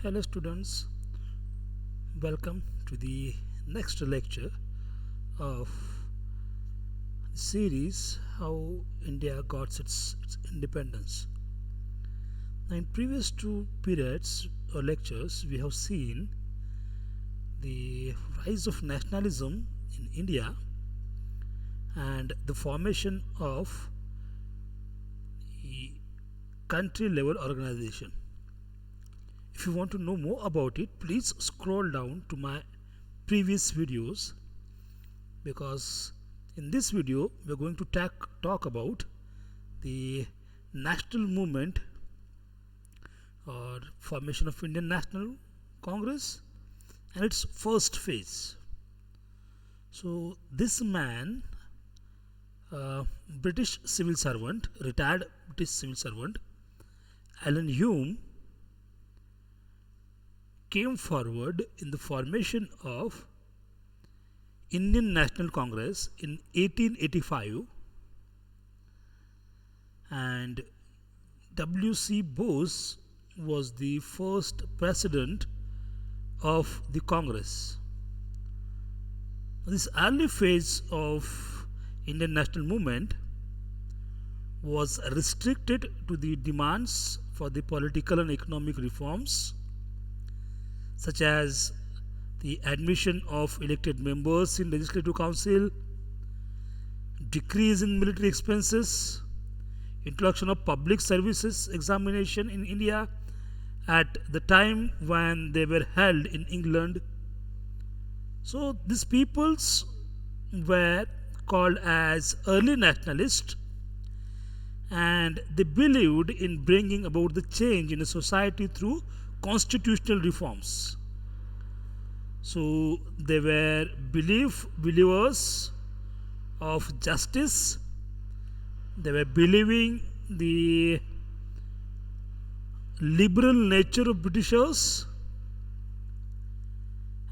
Hello students, welcome to the next lecture of the series How India Got its Independence. Now in previous two periods or lectures we have seen the rise of nationalism in India and the formation of the country level organization. If you want to know more about it, please scroll down to my previous videos, because in this video we are going to talk about the national movement or formation of Indian National Congress and its first phase. So this man, British civil servant, retired British civil servant, Alan Hume, came forward in the formation of Indian National Congress in 1885, and W.C. Bose was the first president of the Congress. This early phase of Indian national movement was restricted to the demands for the political and economic reforms, such as the admission of elected members in legislative council, decrease in military expenses, introduction of public services examination in India at the time when they were held in England. So these peoples were called as early nationalists, and they believed in bringing about the change in a society through constitutional reforms. So they were believers of justice. They were believing the liberal nature of Britishers,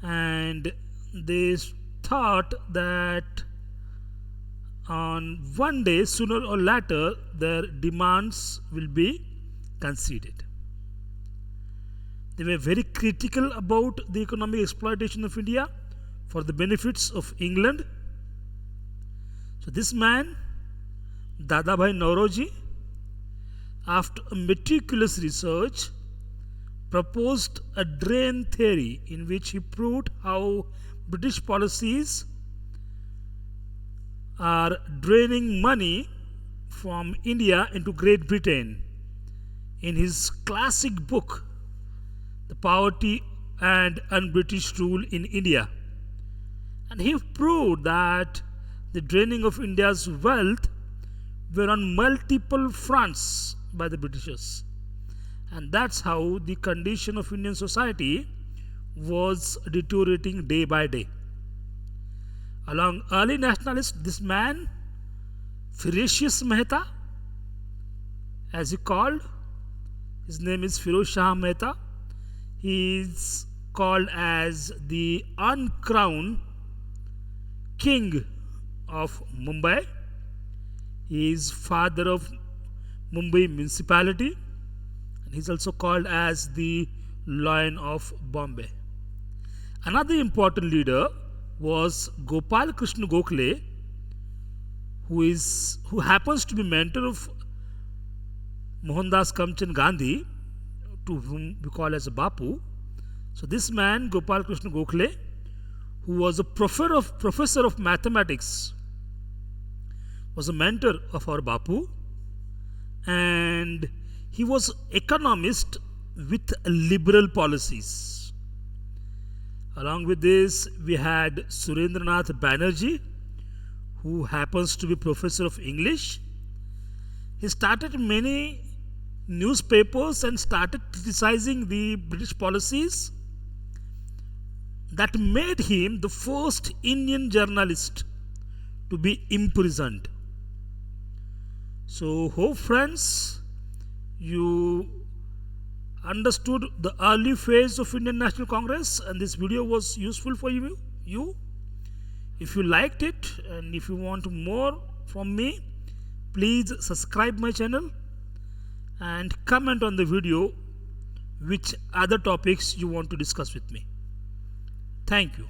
and they thought that on one day, sooner or later, their demands will be conceded. They were very critical about the economic exploitation of India for the benefits of England. So this man, Dadabhai Naoroji, after a meticulous research, proposed a drain theory in which he proved how British policies are draining money from India into Great Britain in his classic book, The Poverty and Un-British Rule in India. And he proved that the draining of India's wealth were on multiple fronts by the Britishers. And that's how the condition of Indian society was deteriorating day by day. Along early nationalists, this man, Ferocious Mehta, as he called, his name is Firoz Shah Mehta. He is called as the uncrowned king of Mumbai. He is father of Mumbai municipality, and he is also called as the Lion of Bombay. Another important leader was Gopal Krishna Gokhale, who happens to be mentor of Mohandas Karamchand Gandhi, to whom we call as a Bapu. So this man, Gopal Krishna Gokhale, who was a professor of mathematics, was a mentor of our Bapu, and he was economist with liberal policies. Along with this, we had Surendranath Banerjee, who happens to be professor of English. He started many newspapers and started criticizing the British policies that made him the first Indian journalist to be imprisoned. So hope friends, you understood the early phase of Indian National Congress, and this video was useful for you. If you liked it and if you want more from me, please subscribe my channel and comment on the video which other topics you want to discuss with me. Thank you.